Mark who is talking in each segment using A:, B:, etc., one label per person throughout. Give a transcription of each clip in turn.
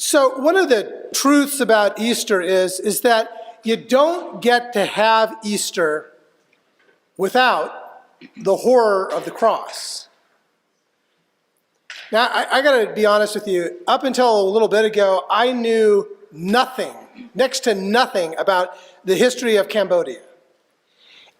A: So one of the truths about Easter is that you don't get to have Easter without the horror of the cross. Now, I got to be honest with you, up until a little bit ago, I knew nothing, next to nothing about the history of Cambodia.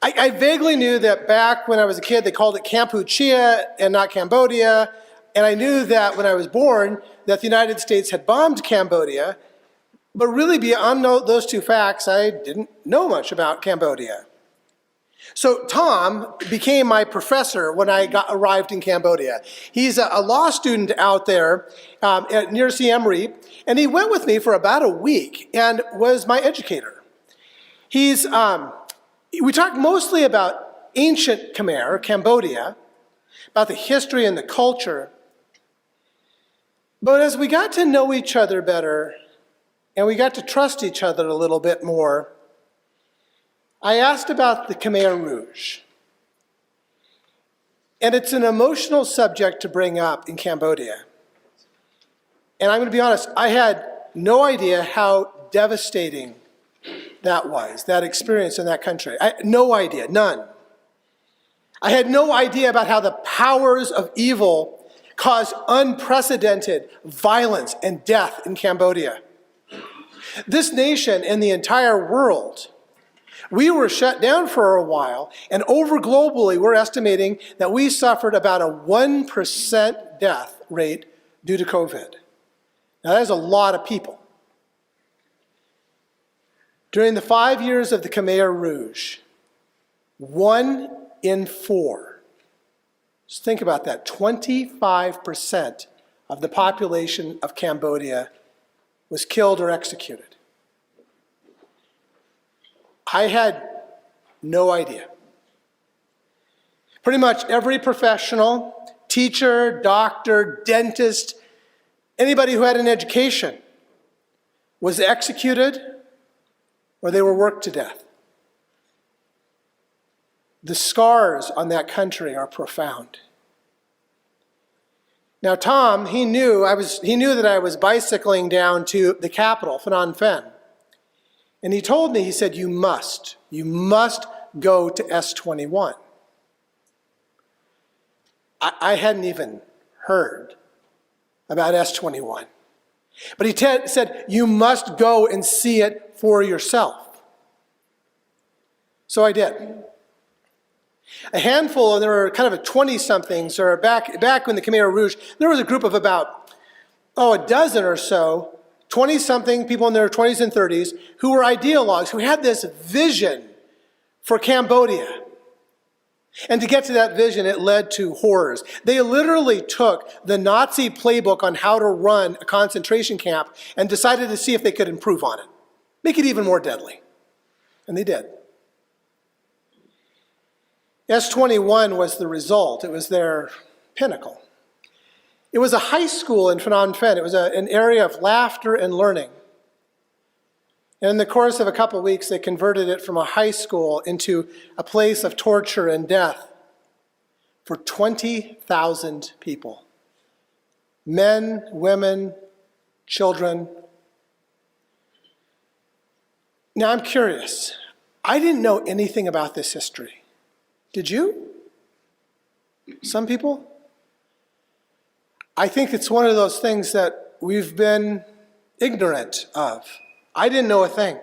A: I vaguely knew that back when I was a kid, they called it Kampuchea and not Cambodia. And I knew that when I was born, that the United States had bombed Cambodia. But really beyond those two facts, I didn't know much about Cambodia. So Tom became my professor when I arrived in Cambodia. He's a law student out there near Siem Reap, and he went with me for about a week and was my educator. We talked mostly about ancient Khmer, Cambodia, about the history and the culture. But as we got to know each other better, and we got to trust each other a little bit more, I asked about the Khmer Rouge. And it's an emotional subject to bring up in Cambodia. And I'm going to be honest, I had no idea how devastating that was, that experience in that country. No idea, none. I had no idea about how the powers of evil caused unprecedented violence and death in Cambodia. This nation and the entire world, we were shut down for a while, and over globally, we're estimating that we suffered about a 1% death rate due to COVID. Now, that is a lot of people. During the 5 years of the Khmer Rouge, 1 in 4, just think about that, 25% of the population of Cambodia was killed or executed. I had no idea. Pretty much every professional, teacher, doctor, dentist, anybody who had an education was executed or they were worked to death. The scars on that country are profound. Now, Tom, he knew that I was bicycling down to the capital, Phnom Penh. And he told me, he said, you must go to S21. I hadn't even heard about S21. But he said, you must go and see it for yourself. So I did. A handful, and there were kind of a 20-somethings, or back when the Khmer Rouge, there was a group of about, a dozen or so, 20-something people in their 20s and 30s who were ideologues, who had this vision for Cambodia. And to get to that vision, it led to horrors. They literally took the Nazi playbook on how to run a concentration camp and decided to see if they could improve on it, make it even more deadly. And they did. S21 was the result. It was their pinnacle. It was a high school in Phnom Penh. It was an area of laughter and learning. And in the course of a couple of weeks, they converted it from a high school into a place of torture and death for 20,000 people. Men, women, children. Now I'm curious. I didn't know anything about this history. Did you? Some people? I think it's one of those things that we've been ignorant of. I didn't know a thing.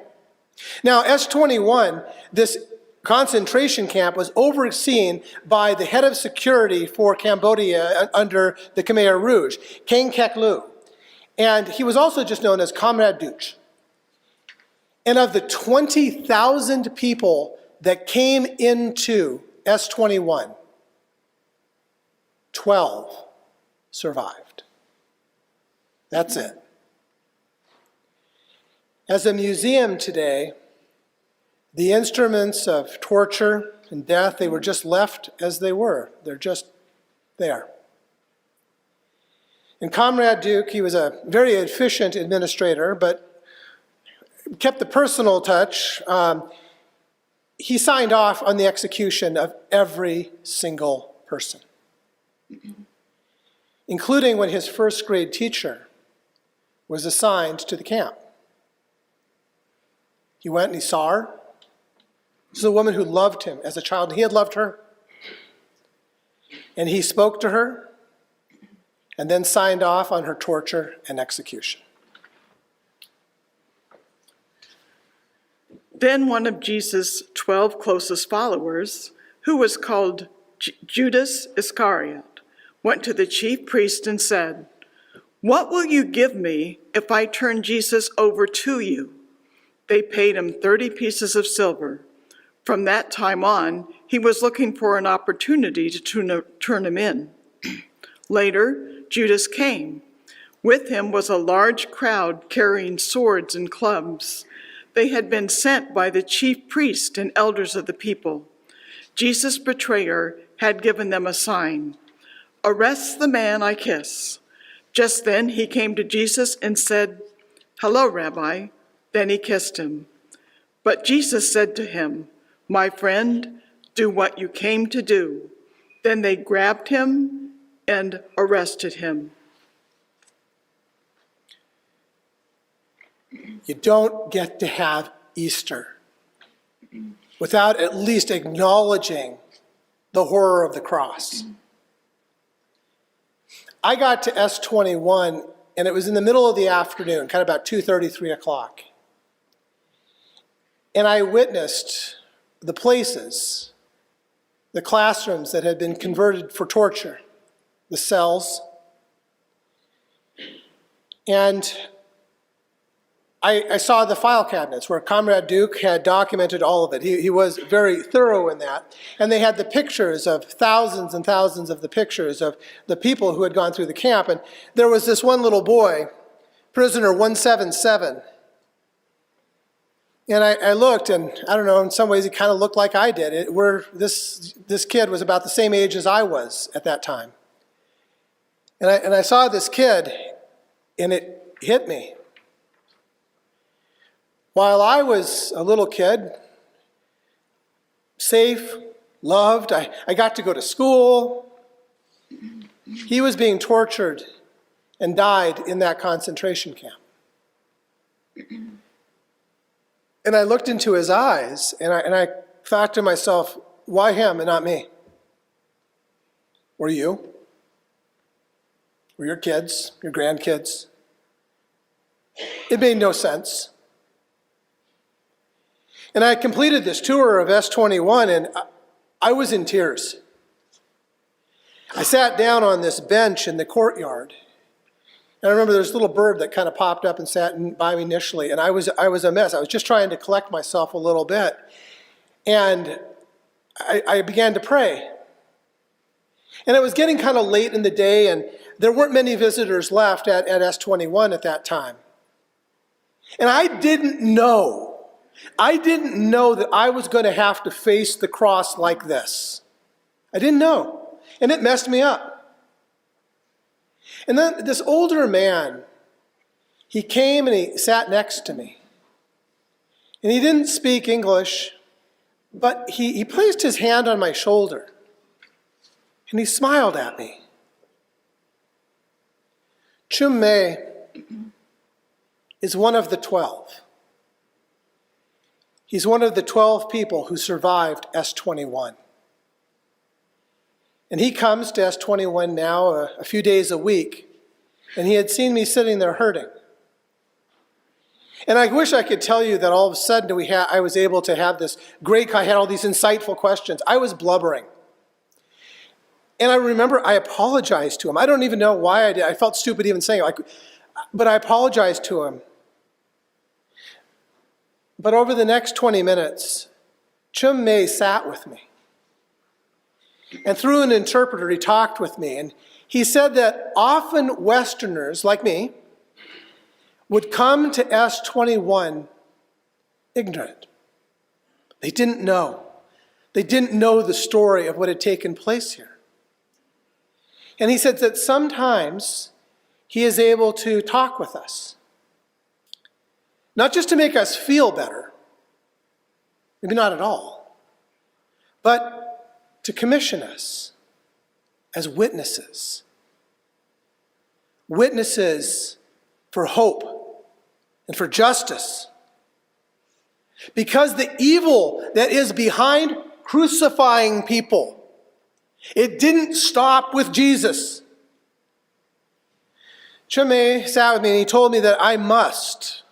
A: Now, S21, this concentration camp, was overseen by the head of security for Cambodia under the Khmer Rouge, Keng Kek Lu. And he was also just known as Comrade Duch. And of the 20,000 people that came into S21, 12 survived. That's it. As a museum today, the instruments of torture and death, they were just left as they were. They're just there. And Comrade Duch, he was a very efficient administrator, but kept the personal touch. He signed off on the execution of every single person, including when his first grade teacher was assigned to the camp. He went and he saw her. This is a woman who loved him as a child, and he had loved her. And he spoke to her and then signed off on her torture and execution.
B: Then one of Jesus' 12 closest followers, who was called Judas Iscariot, went to the chief priest and said, "What will you give me if I turn Jesus over to you?" They paid him 30 pieces of silver. From that time on, he was looking for an opportunity to turn him in. Later, Judas came. With him was a large crowd carrying swords and clubs. They had been sent by the chief priest and elders of the people. Jesus' betrayer had given them a sign: "Arrest the man I kiss." Just then he came to Jesus and said, "Hello, Rabbi." Then he kissed him. But Jesus said to him, "My friend, do what you came to do." Then they grabbed him and arrested him.
A: You don't get to have Easter without at least acknowledging the horror of the cross. I got to S21, and it was in the middle of the afternoon, kind of about 2:30, 3 o'clock. And I witnessed the places, the classrooms that had been converted for torture, the cells. And I saw the file cabinets where Comrade Duke had documented all of it. He was very thorough in that. And they had the pictures of thousands and thousands of the pictures of the people who had gone through the camp. And there was this one little boy, prisoner 177. And I looked, and I don't know, in some ways he kind of looked like I did. This kid was about the same age as I was at that time. And I saw this kid, and it hit me. While I was a little kid, safe, loved, I got to go to school, he was being tortured and died in that concentration camp. And I looked into his eyes, and I thought to myself, why him and not me? Or you? Or your kids, your grandkids? It made no sense. And I completed this tour of S21, and I was in tears. I sat down on this bench in the courtyard. And I remember there was a little bird that kind of popped up and sat by me initially, and I was a mess. I was just trying to collect myself a little bit. And I began to pray. And it was getting kind of late in the day, and there weren't many visitors left at S21 at that time. And I didn't know that I was going to have to face the cross like this. I didn't know. And it messed me up. And then this older man, he came and he sat next to me. And he didn't speak English, but he placed his hand on my shoulder. And he smiled at me. Chum May is one of the 12. He's one of the 12 people who survived S21. And he comes to S21 now a few days a week, and he had seen me sitting there hurting. And I wish I could tell you that all of a sudden I was able to have this great, I had all these insightful questions. I was blubbering. And I remember I apologized to him. I don't even know why I did. I felt stupid even saying it, but I apologized to him. But over the next 20 minutes, Chum May sat with me. And through an interpreter, he talked with me. And he said that often Westerners, like me, would come to S21 ignorant. They didn't know. They didn't know the story of what had taken place here. And he said that sometimes he is able to talk with us. Not just to make us feel better, maybe not at all, but to commission us as witnesses. Witnesses for hope, and for justice. Because the evil that is behind crucifying people, it didn't stop with Jesus. Chumé sat with me and he told me that I must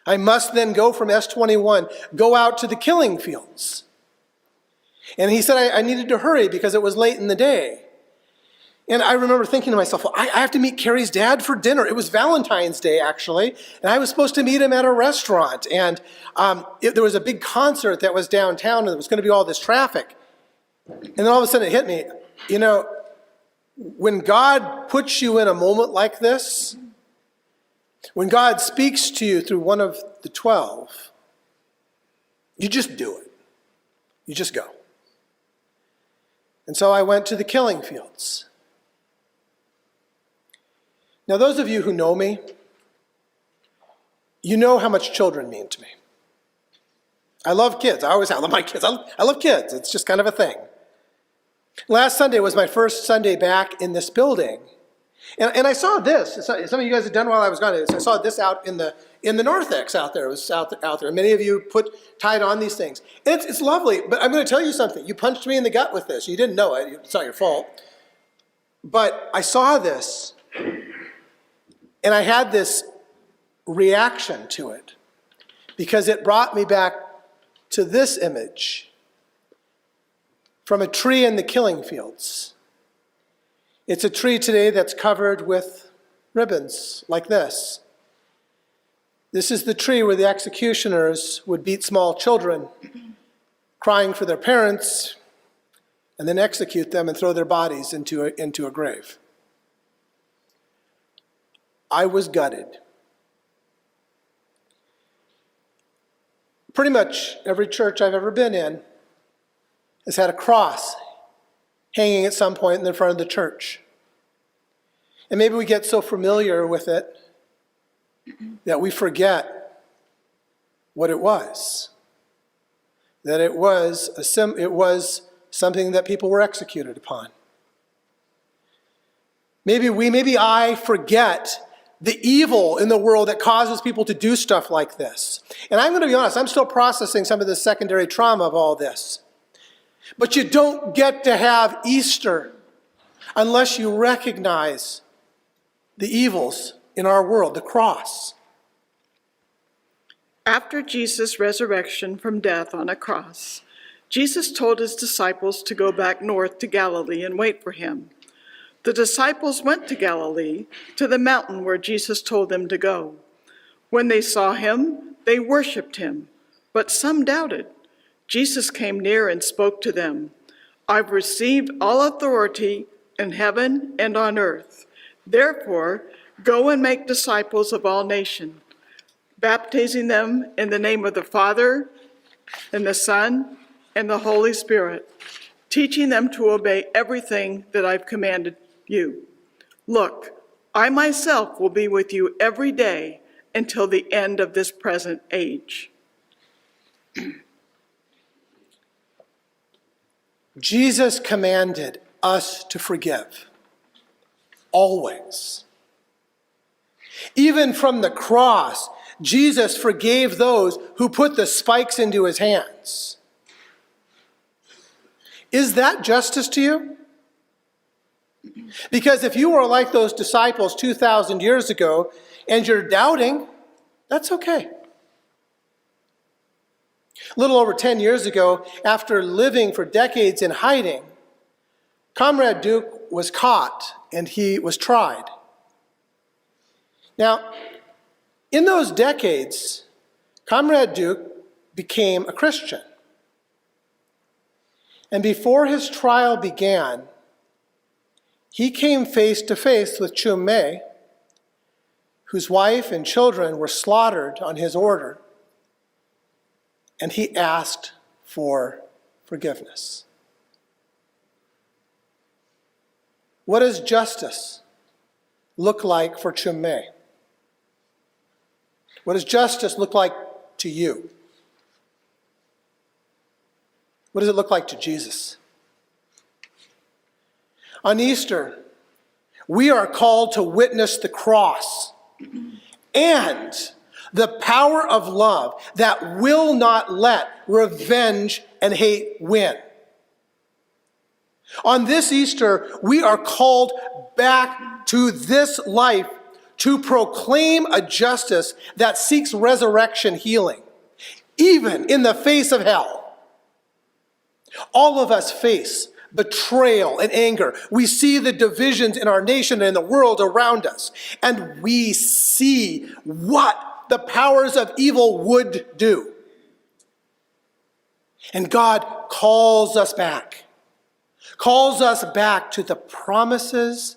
A: then go from S21, go out to the killing fields. And he said I needed to hurry because it was late in the day. And I remember thinking to myself, well, I have to meet Carrie's dad for dinner. It was Valentine's Day, actually, and I was supposed to meet him at a restaurant. And there was a big concert that was downtown, and there was going to be all this traffic. And then all of a sudden it hit me, you know, when God puts you in a moment like this, when God speaks to you through one of the 12, you just do it. You just go. And so I went to the killing fields. Now, those of you who know me, you know how much children mean to me. I love kids. I love my kids. I love kids. It's just kind of a thing. Last Sunday was my first Sunday back in this building. And I saw this. Some of you guys had done while I was gone. I saw this out in the narthex out there. It was out there. Many of you tied on these things. And it's lovely, but I'm going to tell you something. You punched me in the gut with this. You didn't know it. It's not your fault. But I saw this, and I had this reaction to it because it brought me back to this image from a tree in the killing fields. It's a tree today that's covered with ribbons like this. This is the tree where the executioners would beat small children, crying for their parents, and then execute them and throw their bodies into a grave. I was gutted. Pretty much every church I've ever been in has had a cross hanging at some point in the front of the church. And maybe we get so familiar with it that we forget what it was. That it was something that people were executed upon. Maybe I forget the evil in the world that causes people to do stuff like this. And I'm going to be honest, I'm still processing some of the secondary trauma of all this. But you don't get to have Easter unless you recognize the evils in our world, the cross.
B: After Jesus' resurrection from death on a cross, Jesus told his disciples to go back north to Galilee and wait for him. The disciples went to Galilee, to the mountain where Jesus told them to go. When they saw him, they worshiped him, but some doubted. Jesus came near and spoke to them. I've received all authority in heaven and on earth. Therefore, go and make disciples of all nations, baptizing them in the name of the Father and the Son and the Holy Spirit, teaching them to obey everything that I've commanded you. Look, I myself will be with you every day until the end of this present age.
A: Jesus commanded us to forgive. Always. Even from the cross, Jesus forgave those who put the spikes into his hands. Is that justice to you? Because if you were like those disciples 2,000 years ago and you're doubting, that's okay. A little over 10 years ago, after living for decades in hiding, Comrade Duke was caught and he was tried. Now, in those decades, Comrade Duke became a Christian. And before his trial began, he came face to face with Chumé, whose wife and children were slaughtered on his order, and he asked for forgiveness. What does justice look like for Chumé? What does justice look like to you? What does it look like to Jesus? On Easter, we are called to witness the cross and the power of love that will not let revenge and hate win. On this Easter, we are called back to this life to proclaim a justice that seeks resurrection healing, even in the face of hell. All of us face betrayal and anger. We see the divisions in our nation and in the world around us, and we see what the powers of evil would do. And God calls us back to the promises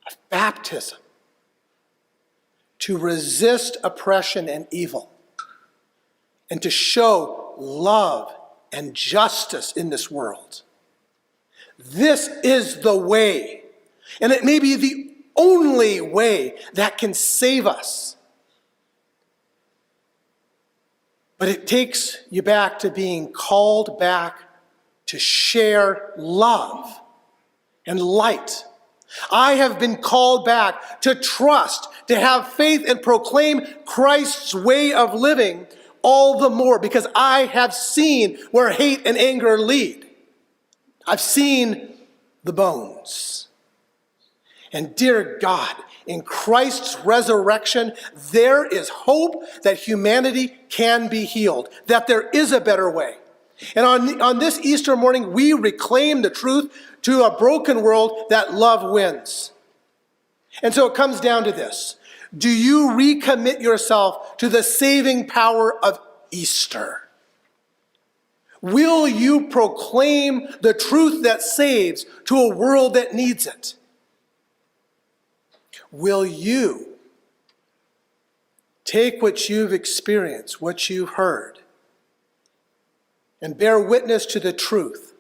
A: of baptism, to resist oppression and evil, and to show love and justice in this world. This is the way, and it may be the only way that can save us. But it takes you back to being called back to share love and light. I have been called back to trust, to have faith and proclaim Christ's way of living all the more because I have seen where hate and anger lead. I've seen the bones. And dear God, in Christ's resurrection, there is hope that humanity can be healed, that there is a better way. And on this Easter morning, we reclaim the truth to a broken world that love wins. And so it comes down to this. Do you recommit yourself to the saving power of Easter? Will you proclaim the truth that saves to a world that needs it? Will you take what you've experienced, what you've heard, and bear witness to the truth,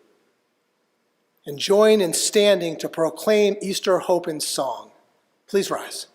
A: and join in standing to proclaim Easter hope in song? Please rise.